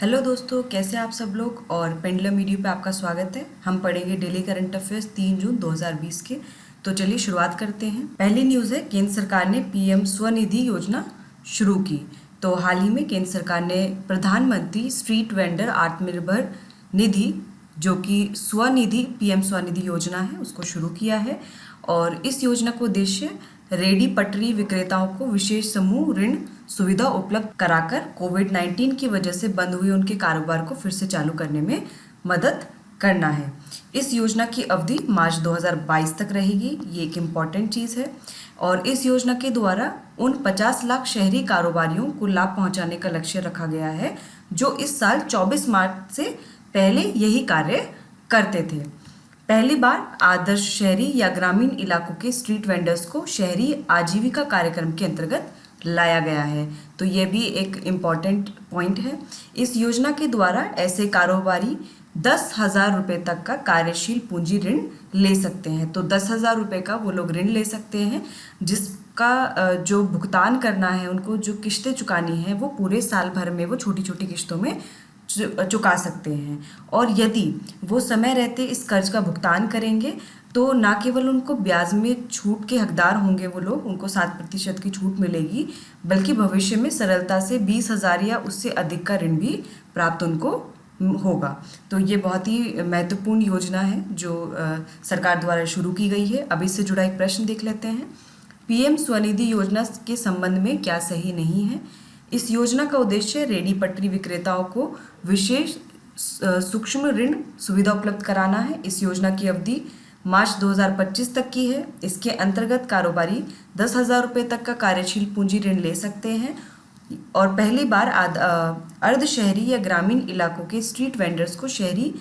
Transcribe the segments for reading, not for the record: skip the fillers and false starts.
Hello दोस्तों, कैसे हैं आप सब लोग। और पेंडुलम वीडियो पे आपका स्वागत है। हम पढ़ेंगे डेली करंट अफेयर्स 3 जून 2020 के। तो चलिए शुरुआत करते हैं। पहली न्यूज़ है, केंद्र सरकार ने पीएम स्वनिधि योजना शुरू की। तो हाल ही में केंद्र सरकार ने प्रधानमंत्री स्ट्रीट वेंडर आत्मनिर्भर निधि, जो कि स्वनिधि पीएम स्वनिधि योजना है, उसको शुरू किया है। और इस योजना का उद्देश्य रेडी पटरी विक्रेताओं को विशेष समूह ऋण सुविधा उपलब्ध कराकर कोविड-19 की वजह से बंद हुए उनके कारोबार को फिर से चालू करने में मदद करना है। इस योजना की अवधि मार्च 2022 तक रहेगी। ये एक इम्पॉर्टेंट चीज़ है। और इस योजना के द्वारा उन 50 लाख शहरी कारोबारियों को लाभ पहुंचाने का लक्ष्य रखा गया है जो इस साल 24 मार्च से पहले यही कार्य करते थे। पहली बार आदर्श शहरी या ग्रामीण इलाकों के स्ट्रीट वेंडर्स को शहरी आजीविका कार्यक्रम के अंतर्गत लाया गया है। तो ये भी एक इम्पॉर्टेंट पॉइंट है। इस योजना के द्वारा ऐसे कारोबारी 10,000 रुपये तक का कार्यशील पूंजी ऋण ले सकते हैं। तो 10,000 रुपये का वो लोग ऋण ले सकते हैं, जिसका जो भुगतान करना है, उनको जो किश्तें चुकानी है, वो पूरे साल भर में वो छोटी छोटी किश्तों में चुका सकते हैं। और यदि वो समय रहते इस कर्ज का भुगतान करेंगे तो न केवल उनको ब्याज में छूट के हकदार होंगे वो लोग, उनको 7% की छूट मिलेगी, बल्कि भविष्य में सरलता से 20,000 या उससे अधिक का ऋण भी प्राप्त उनको होगा। तो ये बहुत ही महत्वपूर्ण योजना है जो सरकार द्वारा शुरू की गई है। अब इससे जुड़ा एक प्रश्न देख लेते हैं। पीएम स्वनिधि योजना के संबंध में क्या सही नहीं है? इस योजना का उद्देश्य रेडी पटरी विक्रेताओं को विशेष सूक्ष्म ऋण सुविधा उपलब्ध कराना है। इस योजना की अवधि मार्च 2025 तक की है। इसके अंतर्गत कारोबारी 10,000 रुपये तक का कार्यशील पूंजी ऋण ले सकते हैं। और पहली बार अर्ध शहरी या ग्रामीण इलाकों के स्ट्रीट वेंडर्स को शहरी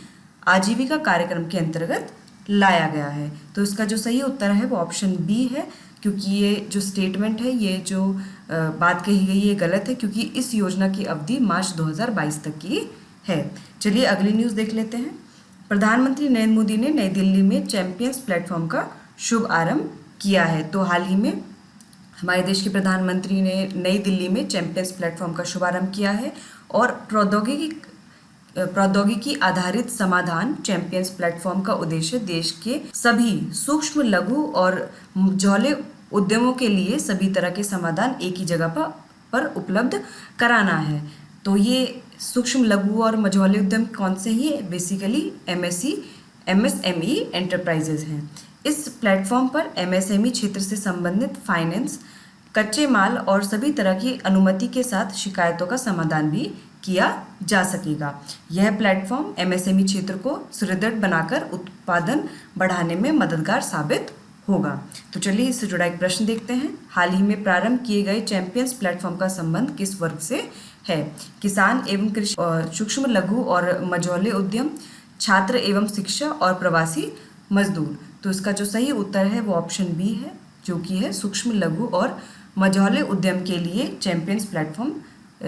आजीविका कार्यक्रम के अंतर्गत लाया गया है। तो इसका जो सही उत्तर है वो ऑप्शन बी है, क्योंकि ये जो स्टेटमेंट है, ये जो बात कही गई है, गलत है, क्योंकि इस योजना की अवधि मार्च 2022 तक की है। चलिए अगली न्यूज़ देख लेते हैं। प्रधानमंत्री नरेंद्र मोदी ने नई दिल्ली में चैंपियंस प्लेटफॉर्म का शुभ आरंभ किया है। तो हाल ही में हमारे देश के प्रधानमंत्री ने नई दिल्ली में चैंपियंस प्लेटफॉर्म का शुभारंभ किया है। और प्रौद्योगिकी आधारित समाधान चैंपियंस प्लेटफॉर्म का उद्देश्य देश के सभी सूक्ष्म, लघु और मझौले उद्यमों के लिए सभी तरह के समाधान एक ही जगह पर उपलब्ध कराना है। तो ये सूक्ष्म, लघु और मझौले उद्यम कौन से ही? बेसिकली MSME एंटरप्राइजेज हैं। इस प्लेटफॉर्म पर MSME क्षेत्र से संबंधित फाइनेंस, कच्चे माल और सभी तरह की अनुमति के साथ शिकायतों का समाधान भी किया जा सकेगा। यह प्लेटफॉर्म MSME क्षेत्र को सुदृढ़ बनाकर उत्पादन बढ़ाने में मददगार साबित होगा। तो चलिए इससे जुड़ा एक प्रश्न देखते हैं। हाल ही में प्रारंभ किए गए चैंपियंस प्लेटफॉर्म का संबंध किस वर्ग से है? किसान एवं कृषि, सूक्ष्म, लघु और मझौले उद्यम, छात्र एवं शिक्षा और प्रवासी मजदूर। तो इसका जो सही उत्तर है वो ऑप्शन बी है, जो कि है सूक्ष्म, लघु और मझौले उद्यम के लिए चैंपियंस प्लेटफॉर्म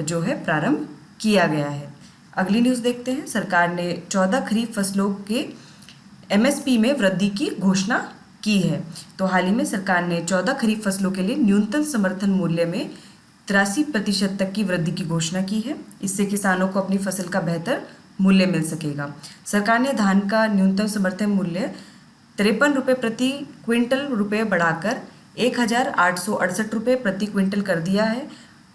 जो है प्रारंभ किया गया है। अगली न्यूज़ देखते हैं। सरकार ने 14 खरीफ फसलों के MSP में वृद्धि की घोषणा की है। तो हाल ही में सरकार ने 14 खरीफ फसलों के लिए न्यूनतम समर्थन मूल्य में 83% तक की वृद्धि की घोषणा की है। इससे किसानों को अपनी फसल का बेहतर मूल्य मिल सकेगा। सरकार ने धान का न्यूनतम समर्थन मूल्य 53 रुपये प्रति क्विंटल बढ़ाकर 1,868 रुपये प्रति क्विंटल कर दिया है।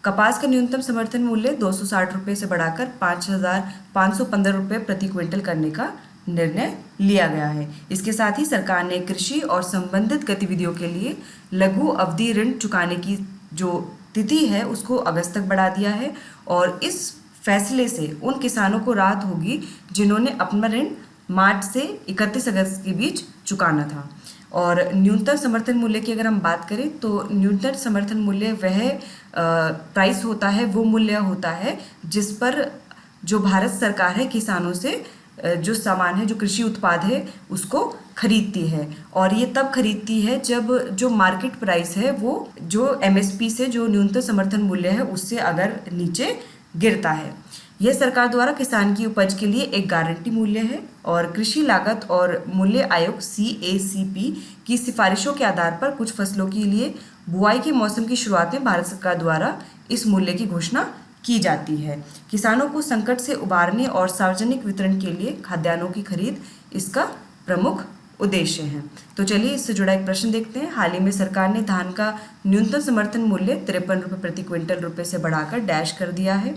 कपास का न्यूनतम समर्थन मूल्य 260 रुपये से बढ़ाकर 5,515 रुपये प्रति क्विंटल करने का निर्णय लिया गया है। इसके साथ ही सरकार ने कृषि और संबंधित गतिविधियों के लिए लघु अवधि ऋण चुकाने की जो तिथि है उसको अगस्त तक बढ़ा दिया है। और इस फैसले से उन किसानों को राहत होगी जिन्होंने अपना ऋण मार्च से 31 अगस्त के बीच चुकाना था। और न्यूनतम समर्थन मूल्य की अगर हम बात करें तो न्यूनतम समर्थन मूल्य वह प्राइस होता है, वो मूल्य होता है जिस पर जो भारत सरकार है किसानों से जो सामान है, जो कृषि उत्पाद है, उसको खरीदती है। और ये तब खरीदती है जब जो मार्केट प्राइस है वो जो MSP से, जो न्यूनतम समर्थन मूल्य है, उससे अगर नीचे गिरता है। यह सरकार द्वारा किसान की उपज के लिए एक गारंटी मूल्य है। और कृषि लागत और मूल्य आयोग CACP की सिफारिशों के आधार पर कुछ फसलों के लिए बुआई के मौसम की शुरुआत में भारत सरकार द्वारा इस मूल्य की घोषणा की जाती है। किसानों को संकट से उबारने और सार्वजनिक वितरण के लिए खाद्यान्नों की खरीद इसका प्रमुख उद्देश्य है। तो चलिए इससे जुड़ा एक प्रश्न देखते हैं। हाल ही में सरकार ने धान का न्यूनतम समर्थन मूल्य 53 रुपये प्रति क्विंटल रुपये से बढ़ाकर डैश कर दिया है।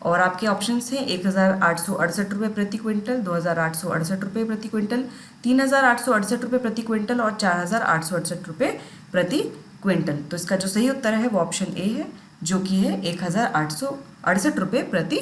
और आपके ऑप्शंस हैं 1868 रुपये प्रति क्विंटल, 2868 रुपये प्रति क्विंटल, 3868 रुपये प्रति क्विंटल और 4868 रुपये प्रति क्विंटल। तो इसका जो सही उत्तर है वो ऑप्शन ए है, जो कि है 1868 रुपये प्रति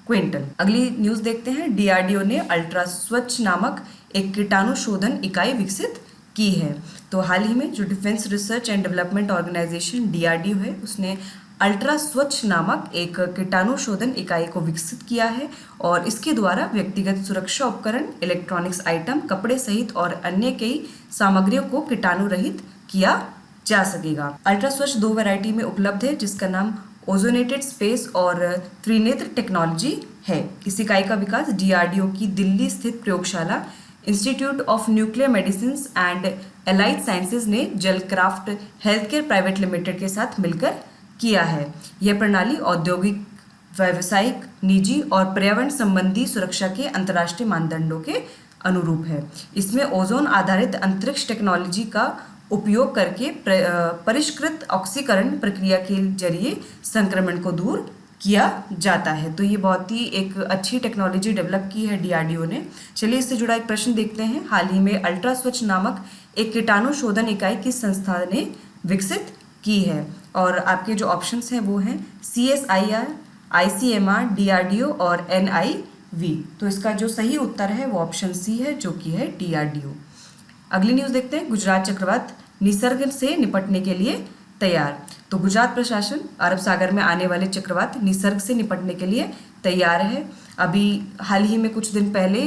क्विंटल। अगली न्यूज़ देखते हैं। डीआरडीओ ने अल्ट्रा स्वच्छ नामक एक कीटाणु शोधन इकाई विकसित की है। तो हाल ही में जो defence research and development organisation DRDO है, उसने अल्ट्रा स्वच्छ नामक एक कीटाणु शोधन इकाई को विकसित किया है और इसके द्वारा व्यक्तिगत सुरक्षा उपकरण, इलेक्ट्रॉनिक्स आइटम, कपड़े सहित और अन्य कई सामग्रियों को कीटाणु रहित किया जा सकेगा। अल्ट्रा स्वच्छ 2 वैरायटी में उपलब्ध है, जिसका नाम ओजोनेटेड स्पेस और त्रिनेत्र टेक्नोलॉजी है। इस इकाई का विकास डीआरडीओ की दिल्ली स्थित प्रयोगशाला institute of nuclear medicine and allied sciences ने जलक्राफ्ट हेल्थकेयर प्राइवेट लिमिटेड के साथ मिलकर किया है। यह प्रणाली औद्योगिक, व्यावसायिक, निजी और पर्यावरण संबंधी सुरक्षा के अंतर्राष्ट्रीय मानदंडों के अनुरूप है। इसमें ओजोन आधारित अंतरिक्ष टेक्नोलॉजी का उपयोग करके परिष्कृत ऑक्सीकरण प्रक्रिया के जरिए संक्रमण को दूर किया जाता है। तो ये बहुत ही एक अच्छी टेक्नोलॉजी डेवलप की है डीआरडीओ ने। चलिए इससे जुड़ा एक प्रश्न देखते हैं। हाल ही में अल्ट्रा स्वच्छ नामक एक कीटाणु शोधन इकाई किस संस्था ने विकसित की है? और आपके जो ऑप्शंस हैं वो हैं CSIR, ICMR, DRDO और NIV। तो इसका जो सही उत्तर है वो ऑप्शन सी है, जो कि है DRDO। अगली न्यूज़ देखते हैं। गुजरात चक्रवात निसर्ग से निपटने के लिए तैयार। तो गुजरात प्रशासन अरब सागर में आने वाले चक्रवात निसर्ग से निपटने के लिए तैयार है। अभी हाल ही में कुछ दिन पहले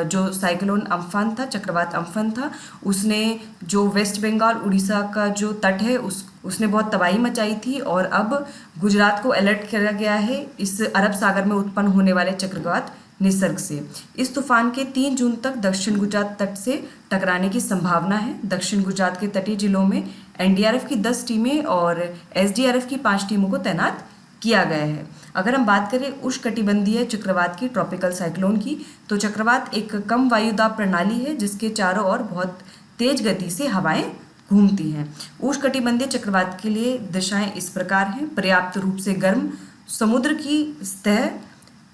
जो साइक्लोन अम्फान था, चक्रवात अम्फान था, उसने जो वेस्ट बंगाल उड़ीसा का जो तट है उसने बहुत तबाही मचाई थी और अब गुजरात को अलर्ट किया गया है इस अरब सागर में उत्पन्न होने वाले चक्रवात निसर्ग से। इस तूफान के 3 जून तक दक्षिण गुजरात तट से टकराने की संभावना है। दक्षिण गुजरात के तटीय जिलों में एनडीआरएफ की 10 टीमें और एसडीआरएफ की 5 टीमों को तैनात किया गया है। अगर हम बात करें उष्णकटिबंधीय चक्रवात की, ट्रॉपिकल साइक्लोन की, तो चक्रवात एक कम वायुदाब प्रणाली है जिसके चारों ओर बहुत तेज गति से हवाएं घूमती हैं। उष्णकटिबंधीय चक्रवात के लिए दिशाएं इस प्रकार हैं। पर्याप्त रूप से गर्म समुद्र की सतह,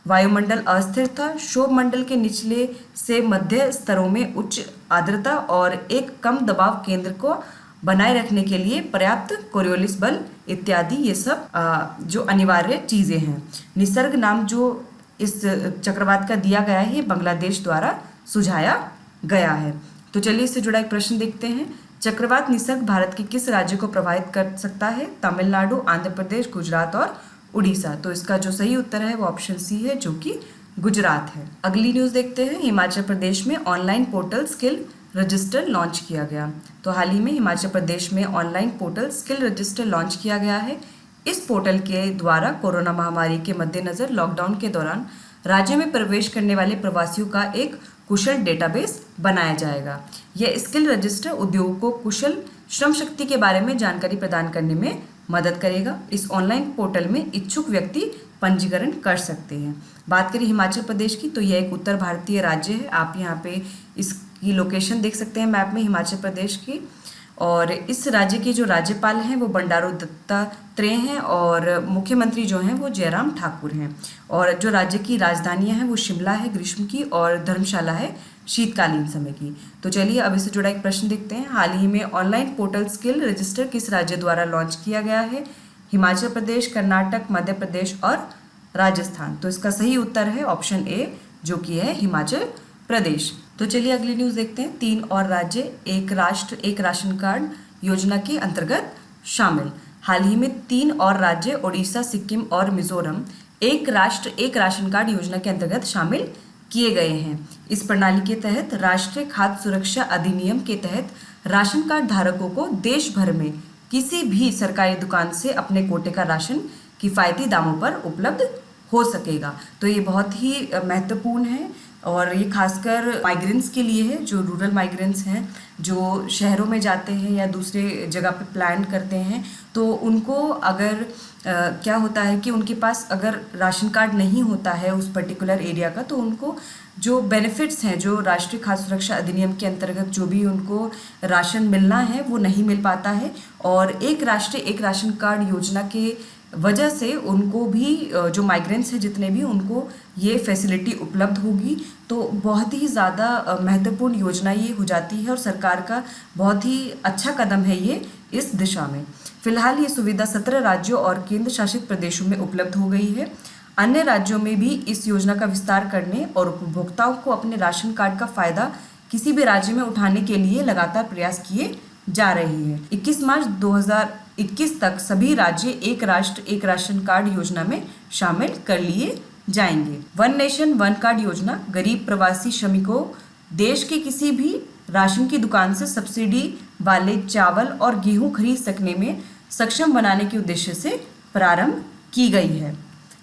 वायुमंडल अस्थिर था, क्षोभ मंडल के निचले से मध्य स्तरों में उच्च आर्द्रता और एक कम दबाव केंद्र को बनाए रखने के लिए पर्याप्त कोरियोलिस बल इत्यादि, ये सब जो अनिवार्य चीज़ें हैं। निसर्ग नाम जो इस चक्रवात का दिया गया है, ये बांग्लादेश द्वारा सुझाया गया है। तो चलिए इससे जुड़ा एक प्रश्न देखते हैं। चक्रवात निसर्ग भारत के किस राज्य को प्रभावित कर सकता है? तमिलनाडु, आंध्र प्रदेश, गुजरात और उड़ीसा। तो इसका जो सही उत्तर है वो ऑप्शन सी है, जो कि गुजरात है। अगली न्यूज़ देखते हैं। हिमाचल प्रदेश में online portal skill register launch किया गया। तो हाल ही में हिमाचल प्रदेश में online portal skill register launch किया गया है। इस पोर्टल के द्वारा कोरोना महामारी के मद्देनज़र लॉकडाउन के दौरान राज्य में प्रवेश करने वाले प्रवासियों का एक कुशल डेटाबेस बनाया जाएगा। यह स्किल रजिस्टर उद्योग को कुशल श्रम शक्ति के बारे में जानकारी प्रदान करने में मदद करेगा। इस ऑनलाइन पोर्टल में इच्छुक व्यक्ति पंजीकरण कर सकते हैं। बात करें हिमाचल प्रदेश की, तो यह एक उत्तर भारतीय राज्य है। आप यहाँ पे इसकी लोकेशन देख सकते हैं मैप में, हिमाचल प्रदेश की। और इस राज्य के जो राज्यपाल हैं वो बंडारू दत्तात्रेय हैं और मुख्यमंत्री जो हैं वो जयराम ठाकुर हैं। और जो राज्य की राजधानियां हैं वो शिमला है ग्रीष्म की और धर्मशाला है शीतकालीन समय की। तो चलिए अब इससे जुड़ा एक प्रश्न देखते हैं। हाल ही में ऑनलाइन पोर्टल स्किल रजिस्टर किस राज्य द्वारा लॉन्च किया गया है? हिमाचल प्रदेश, कर्नाटक, मध्य प्रदेश और राजस्थान। तो इसका सही उत्तर है ऑप्शन ए, जो कि है हिमाचल प्रदेश। तो चलिए अगली न्यूज़ देखते हैं। 3 और राज्य एक राष्ट्र एक राशन कार्ड योजना के अंतर्गत शामिल। हाल ही में 3 और राज्य उड़ीसा, सिक्किम और मिजोरम एक राष्ट्र एक राशन कार्ड योजना के अंतर्गत शामिल किए गए हैं। इस प्रणाली के तहत राष्ट्रीय खाद्य सुरक्षा अधिनियम के तहत राशन कार्ड धारकों को देश भर में किसी भी सरकारी दुकान से अपने कोटे का राशन किफ़ायती दामों पर उपलब्ध हो सकेगा। तो ये बहुत ही महत्वपूर्ण है और ये खासकर माइग्रेंट्स के लिए है, जो रूरल माइग्रेंट्स हैं, जो शहरों में जाते हैं या दूसरे जगह पे प्लान करते हैं, तो उनको अगर क्या होता है कि उनके पास अगर राशन कार्ड नहीं होता है उस पर्टिकुलर एरिया का, तो उनको जो बेनिफिट्स हैं, जो राष्ट्रीय खाद्य सुरक्षा अधिनियम के अंतर्गत जो भी उनको राशन मिलना है वो नहीं मिल पाता है। और एक राष्ट्र एक राशन कार्ड योजना के वजह से उनको भी जो माइग्रेंट्स हैं जितने भी, उनको ये फैसिलिटी उपलब्ध होगी। तो बहुत ही ज़्यादा महत्वपूर्ण योजना ये हो जाती है और सरकार का बहुत ही अच्छा कदम है ये इस दिशा में। फिलहाल ये सुविधा 17 राज्यों और केंद्र शासित प्रदेशों में उपलब्ध हो गई है। अन्य राज्यों में भी इस योजना का विस्तार करने और उपभोक्ताओं को अपने राशन कार्ड का फायदा किसी भी राज्य में उठाने के लिए लगातार प्रयास किए जा रहे हैं। 21 मार्च 2021 तक सभी राज्य एक राष्ट्र एक राशन कार्ड योजना में शामिल कर लिए जाएंगे। वन नेशन वन कार्ड योजना गरीब प्रवासी श्रमिकों देश के किसी भी राशन की दुकान से सब्सिडी वाले चावल और गेहूं खरीद सकने में सक्षम बनाने के उद्देश्य से प्रारंभ की गई है।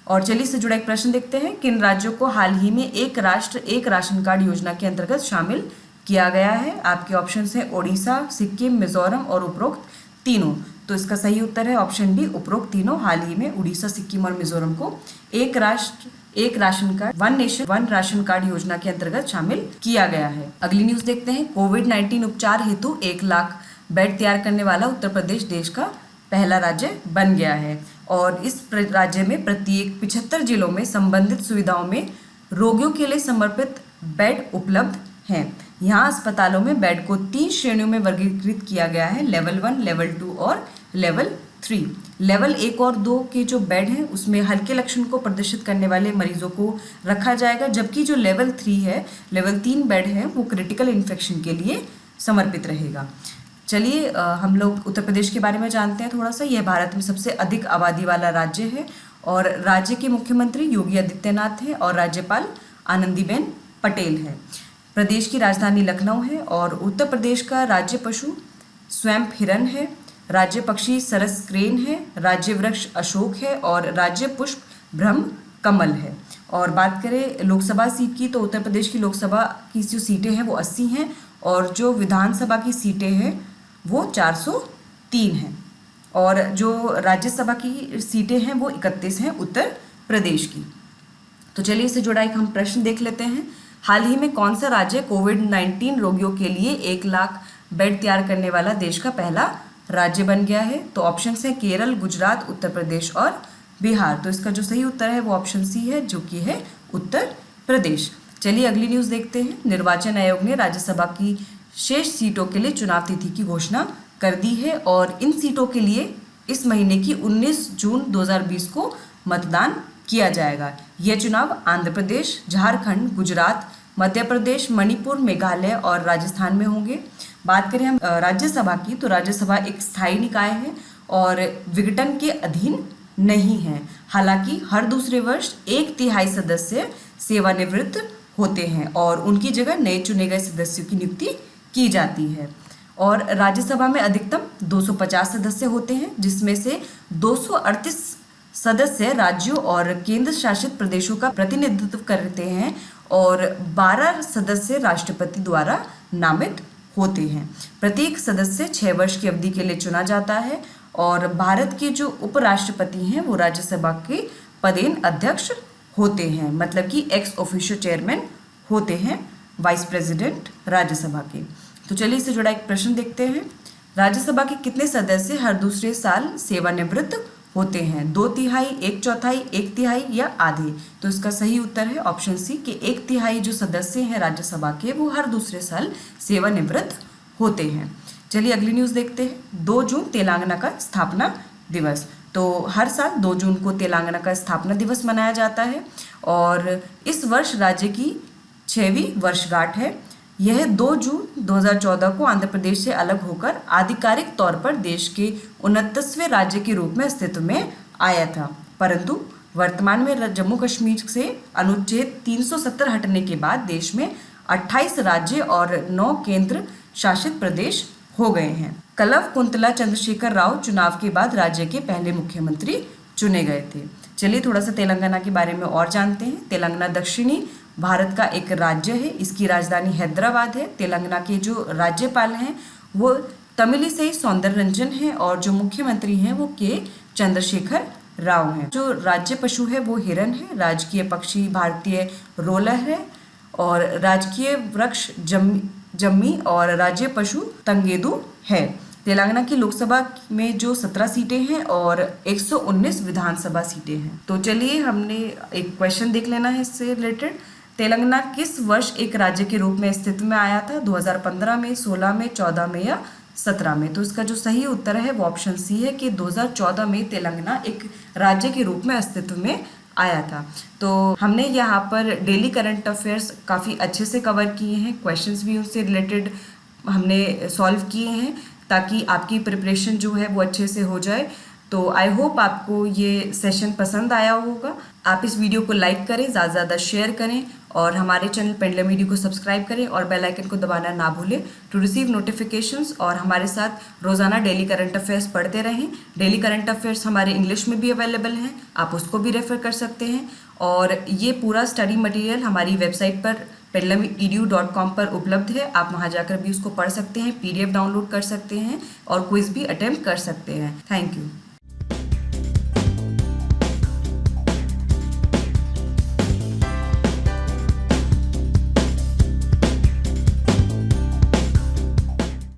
और चलिए इससे जुड़ा एक प्रश्न देखते हैं, किन राज्यों को हाल ही में एक राष्ट्र एक राशन कार्ड योजना के अंतर्गत शामिल किया गया है? आपके ऑप्शंस हैं ओडिशा, सिक्किम, मिजोरम और उपरोक्त तीनों। तो इसका सही उत्तर है ऑप्शन डी, उपरोक्त तीनों। हाल ही में उड़ीसा, सिक्किम और मिजोरम को एक राष्ट्र एक ration card, one nation one ration card योजना के अंतर्गत शामिल किया गया है। अगली न्यूज देखते हैं, कोविड-19 उपचार हेतु 1 लाख बेड तैयार करने वाला उत्तर प्रदेश देश का पहला राज्य बन गया है। और इस राज्य में प्रत्येक 75 जिलों में संबंधित सुविधाओं में रोगियों के लिए समर्पित बेड उपलब्ध हैं। यहाँ अस्पतालों में बेड को 3 श्रेणियों में वर्गीकृत किया गया है, लेवल 1, लेवल 2 और लेवल 3। लेवल 1 और 2 के जो बेड हैं उसमें हल्के लक्षण को प्रदर्शित करने वाले मरीजों को रखा जाएगा, जबकि जो लेवल 3 है, लेवल 3 बेड है, वो क्रिटिकल इन्फेक्शन के लिए समर्पित रहेगा। चलिए हम लोग उत्तर प्रदेश के बारे में जानते हैं थोड़ा सा। यह भारत में सबसे अधिक आबादी वाला राज्य है और राज्य के मुख्यमंत्री योगी आदित्यनाथ हैं और राज्यपाल आनंदीबेन पटेल है। प्रदेश की राजधानी लखनऊ है और उत्तर प्रदेश का राज्य पशु स्वयं हिरन है, राज्य पक्षी सरस क्रेन है, राज्य वृक्ष अशोक है और राज्य पुष्प ब्रह्म कमल है। और बात करें लोकसभा सीट की, तो उत्तर प्रदेश की लोकसभा की जो सीटें हैं वो 80 हैं और जो विधानसभा की सीटें हैं वो 403 हैं और जो राज्यसभा की सीटें हैं वो 31 हैं उत्तर प्रदेश की। तो चलिए इससे जुड़ा एक हम प्रश्न देख लेते हैं। हाल ही में कौन सा राज्य कोविड-19 रोगियों के लिए 1 लाख बेड तैयार करने वाला देश का पहला राज्य बन गया है? तो ऑप्शन है केरल, गुजरात, उत्तर प्रदेश और बिहार। तो इसका जो सही उत्तर है वो ऑप्शन सी है, जो कि है उत्तर प्रदेश। चलिए अगली न्यूज़ देखते हैं। निर्वाचन आयोग ने राज्यसभा की शेष सीटों के लिए चुनाव तिथि की घोषणा कर दी है और इन सीटों के लिए इस महीने की 19 जून 2020 को मतदान किया जाएगा। यह चुनाव आंध्र प्रदेश, झारखंड, गुजरात, मध्य प्रदेश, मणिपुर, मेघालय और राजस्थान में होंगे। बात करें हम राज्यसभा की, तो राज्यसभा एक स्थायी निकाय है और विघटन के अधीन नहीं है। हालांकि हर दूसरे वर्ष 1/3 सदस्य सेवानिवृत्त होते हैं और उनकी जगह नए चुने गए सदस्यों की नियुक्ति की जाती है। और राज्यसभा में अधिकतम 250 सदस्य होते हैं, जिसमें से 238 सदस्य राज्यों और केंद्र शासित प्रदेशों का प्रतिनिधित्व करते हैं और 12 सदस्य राष्ट्रपति द्वारा नामित होते हैं। प्रत्येक सदस्य 6 वर्ष की अवधि के लिए चुना जाता है और भारत के जो उपराष्ट्रपति हैं वो राज्यसभा के पदेन अध्यक्ष होते हैं, मतलब कि एक्स ऑफिशियो चेयरमैन होते हैं वाइस प्रेसिडेंट राज्यसभा के। तो चलिए इससे जुड़ा एक प्रश्न देखते हैं। राज्यसभा के कितने सदस्य हर दूसरे साल सेवानिवृत्त होते हैं? 2/3, 1/4, 1/3 या आधे? तो इसका सही उत्तर है ऑप्शन सी कि 1/3 जो सदस्य हैं राज्यसभा के वो हर दूसरे साल सेवानिवृत्त होते हैं। चलिए अगली न्यूज़ देखते हैं। 2 जून तेलंगाना का स्थापना दिवस। तो हर साल 2 जून को तेलंगाना का स्थापना दिवस मनाया जाता है और इस वर्ष राज्य की 6वीं वर्षगांठ है। यह 2 जून 2014 को आंध्र प्रदेश से अलग होकर आधिकारिक तौर पर देश के 29वें राज्य के रूप में अस्तित्व में आया था, परंतु वर्तमान में जम्मू कश्मीर से अनुच्छेद 370 हटने के बाद देश में 28 राज्य और 9 केंद्र शासित प्रदेश हो गए हैं। कल्वकुंतला चंद्रशेखर राव चुनाव के बाद राज्य के पहले मुख्यमंत्री चुने गए थे। चलिए थोड़ा सा तेलंगाना के बारे में और जानते हैं। तेलंगाना दक्षिणी भारत का एक राज्य है, इसकी राजधानी हैदराबाद है। तेलंगाना के जो राज्यपाल हैं वो तमिलिसई सौंदररंजन है और जो मुख्यमंत्री हैं वो के चंद्रशेखर राव हैं। जो राज्य पशु है वो हिरन है, राजकीय पक्षी भारतीय रोलर है और राजकीय वृक्ष जम्मी और राज्य पशु तंगेदू है। तेलंगाना की लोकसभा में जो 17 सीटें हैं और 119 विधानसभा सीटें हैं। तो चलिए हमने एक क्वेश्चन देख लेना है इससे रिलेटेड। तेलंगाना किस वर्ष एक राज्य के रूप में अस्तित्व में आया था? 2015 में, 16 में, 14 में या 17 में? तो इसका जो सही उत्तर है वो ऑप्शन सी है कि 2014 में तेलंगाना एक राज्य के रूप में अस्तित्व में आया था। तो हमने यहाँ पर डेली करंट अफेयर्स काफ़ी अच्छे से कवर किए हैं, क्वेश्चंस भी उससे रिलेटेड हमने सॉल्व किए हैं ताकि आपकी प्रिपरेशन जो है वो अच्छे से हो जाए। तो आई होप आपको ये सेशन पसंद आया होगा। आप इस वीडियो को लाइक करें, ज़्यादा से ज़्यादा शेयर करें और हमारे चैनल पेंडुलम मीडिया को सब्सक्राइब करें और बेल आइकन को दबाना ना भूलें टू रिसीव नोटिफिकेशंस। और हमारे साथ रोज़ाना डेली करंट अफेयर्स पढ़ते रहें। डेली करंट अफेयर्स हमारे इंग्लिश में भी अवेलेबल हैं, आप उसको भी रेफ़र कर सकते हैं। और ये पूरा स्टडी मटेरियल हमारी वेबसाइट पर pendulumedu.com पर उपलब्ध है, आप वहाँ जाकर भी उसको पढ़ सकते हैं, PDF डाउनलोड कर सकते हैं और क्विज़ भी अटेम्प्ट कर सकते हैं। Thank you.